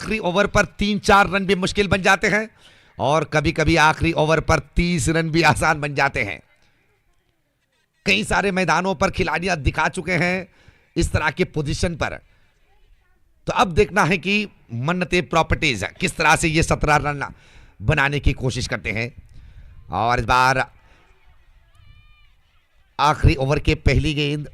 आखिरी ओवर पर 3-4 रन भी मुश्किल बन जाते हैं और कभी कभी आखिरी ओवर पर 30 रन भी आसान बन जाते हैं। कई सारे मैदानों पर खिलाड़ियां दिखा चुके हैं इस तरह के पोजीशन पर। तो अब देखना है कि मन्नते प्रॉपर्टीज किस तरह से ये 17 रन बनाने की कोशिश करते हैं। और इस बार आखिरी ओवर के पहली गेंद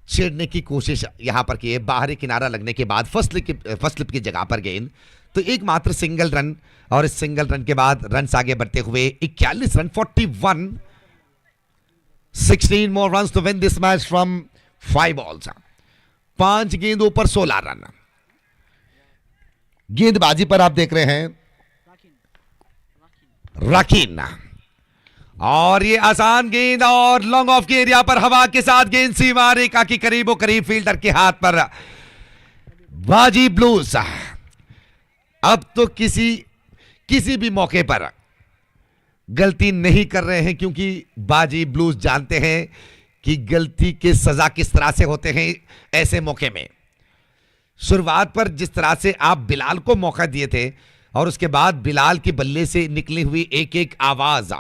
छेड़ने की कोशिश यहां पर की है, बाहरी किनारा लगने के बाद फर्स्ट स्लिप की जगह पर गेंद, तो एकमात्र सिंगल रन। और इस सिंगल रन के बाद रन आगे बढ़ते हुए 41 run 41, 16 more runs to win this match from 5 balls। 5 गेंदों पर 16 रन। गेंदबाजी पर आप देख रहे हैं राकीन, और ये आसान गेंद और लॉन्ग ऑफ के एरिया पर हवा के साथ गेंद सीमा रेखा की करीबों करीब फील्डर के हाथ पर। बाजी ब्लूज अब तो किसी भी मौके पर गलती नहीं कर रहे हैं, क्योंकि बाजी ब्लूज जानते हैं कि गलती के सजा किस तरह से होते हैं ऐसे मौके में। शुरुआत पर जिस तरह से आप बिलाल को मौका दिए थे और उसके बाद बिलाल के बल्ले से निकली हुई एक एक आवाज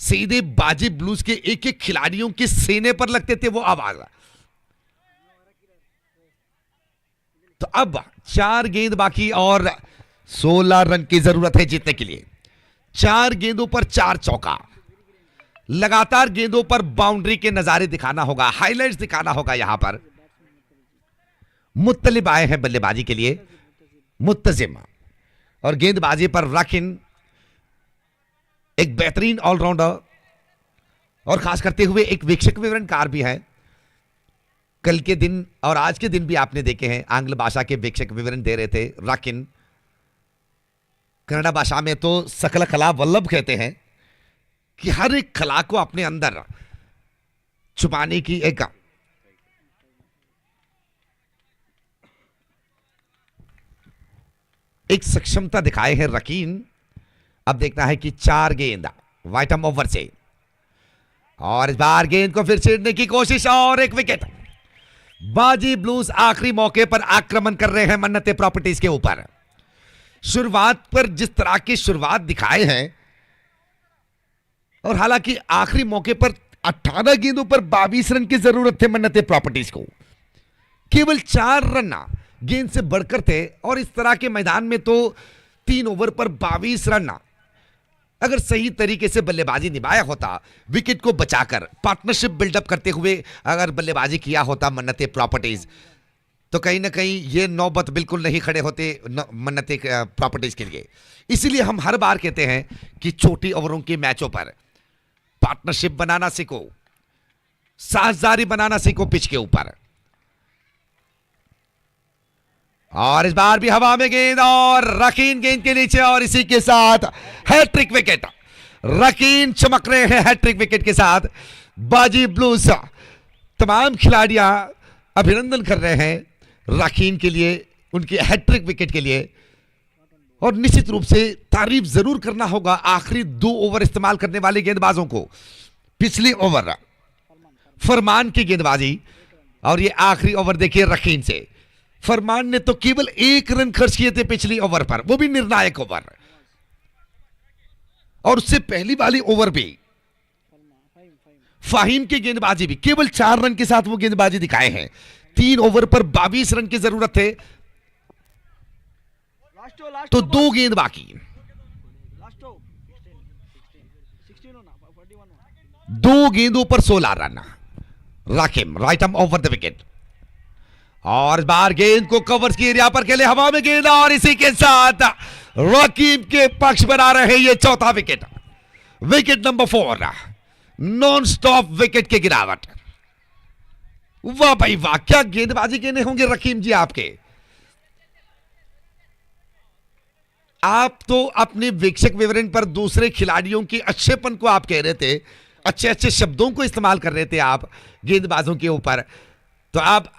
सीधे बाजी ब्लूज के एक एक खिलाड़ियों के सीने पर लगते थे वो आवाज। तो अब 4 गेंद बाकी और 16 रन की जरूरत है जीतने के लिए। 4 गेंदों पर 4 चौका, लगातार गेंदों पर बाउंड्री के नजारे दिखाना होगा, हाइलाइट्स दिखाना होगा। यहां पर मुत्तलिब आए हैं बल्लेबाजी के लिए, मुत्तजिम, और गेंदबाजी पर राकिन एक बेहतरीन ऑलराउंडर और खास करते हुए एक वीक्षक विवरणकार भी है। कल के दिन और आज के दिन भी आपने देखे हैं आंग्ल भाषा के वीक्षक विवरण दे रहे थे राकिन। कन्नड़ा भाषा में तो सकल कला वल्लभ कहते हैं कि हर एक कला को अपने अंदर छुपाने की एक सक्षमता दिखाए हैं राकीन। अब देखना है कि 4 गेंद वाइटम ओवर से, और इस बार गेंद को फिर छेड़ने की कोशिश और एक विकेट। बाजी ब्लूज आखिरी मौके पर आक्रमण कर रहे हैं मन्नते प्रॉपर्टीज के ऊपर। शुरुआत पर जिस तरह की शुरुआत दिखाए हैं, और हालांकि आखिरी मौके पर 18 गेंदों पर 22 रन की जरूरत थे मन्नते प्रॉपर्टीज को, केवल 4 रन गेंद से बढ़कर थे। और इस तरह के मैदान में तो 3 ओवर पर 22 रन अगर सही तरीके से बल्लेबाजी निभाया होता, विकेट को बचाकर पार्टनरशिप बिल्डअप करते हुए अगर बल्लेबाजी किया होता मन्नते प्रॉपर्टीज, तो कहीं ना कहीं ये नौबत बिल्कुल नहीं खड़े होते मन्नते प्रॉपर्टीज के लिए। इसीलिए हम हर बार कहते हैं कि छोटी ओवरों के मैचों पर पार्टनरशिप बनाना सीखो, साझेदारी बनाना सीखो पिच के ऊपर। और इस बार भी हवा में गेंद और राकीन गेंद के नीचे, और इसी के साथ हैट्रिक विकेट। राकीन चमक रहे हैं हैट्रिक विकेट के साथ। बाजी ब्लूज तमाम खिलाड़ियां अभिनंदन कर रहे हैं राकीन के लिए, उनके हैट्रिक विकेट के लिए। और निश्चित रूप से तारीफ जरूर करना होगा आखिरी 2 ओवर इस्तेमाल करने वाले गेंदबाजों को। पिछले ओवर फरमान की गेंदबाजी, और ये आखिरी ओवर देखिए राकीन से। फरमान ने तो केवल 1 रन खर्च किए थे पिछली ओवर पर, वो भी निर्णायक ओवर, और उससे पहली वाली ओवर भी फाहिम की गेंदबाजी भी केवल 4 रन के साथ वो गेंदबाजी दिखाए हैं। 3 ओवर पर 22 रन की जरूरत थे, तो 2 गेंद बाकी। 2 गेंदों पर 16 run. राकिम right arm over the wicket, और इस बार गेंद को कवर्स की एरिया पर खेले, हवा में गेंद, और इसी के साथ राकीम के पक्ष बना रहे ये 4था wicket. Wicket number 4, non stop wicket की गिरावट। वाह भाई वाह, क्या गेंदबाजी के होंगे रकीम जी आपके। आप तो अपने वीक्षक विवरण पर दूसरे खिलाड़ियों के अच्छेपन को आप कह रहे थे, अच्छे अच्छे शब्दों को इस्तेमाल कर रहे थे आप गेंदबाजों के ऊपर। तो आप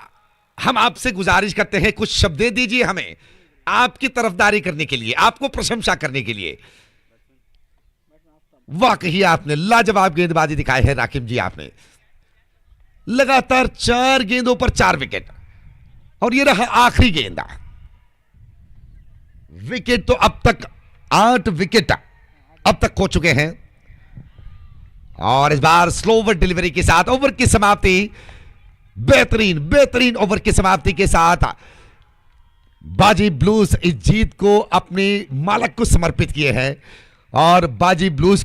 हम आपसे गुजारिश करते हैं कुछ शब्द दीजिए हमें आपकी तरफदारी करने के लिए, आपको प्रशंसा करने के लिए। वाकई आपने लाजवाब गेंदबाजी दिखाई है राकिम जी। आपने लगातार 4 गेंदों पर 4 विकेट, और ये रहा आखिरी गेंद। विकेट तो अब तक 8 विकेट अब तक खो चुके हैं और इस बार स्लोवर डिलीवरी के साथ ओवर की समाप्ति बेहतरीन ओवर की समाप्ति के साथ बाजी ब्लूज इस जीत को अपने मालक को समर्पित किए हैं और बाजी ब्लूज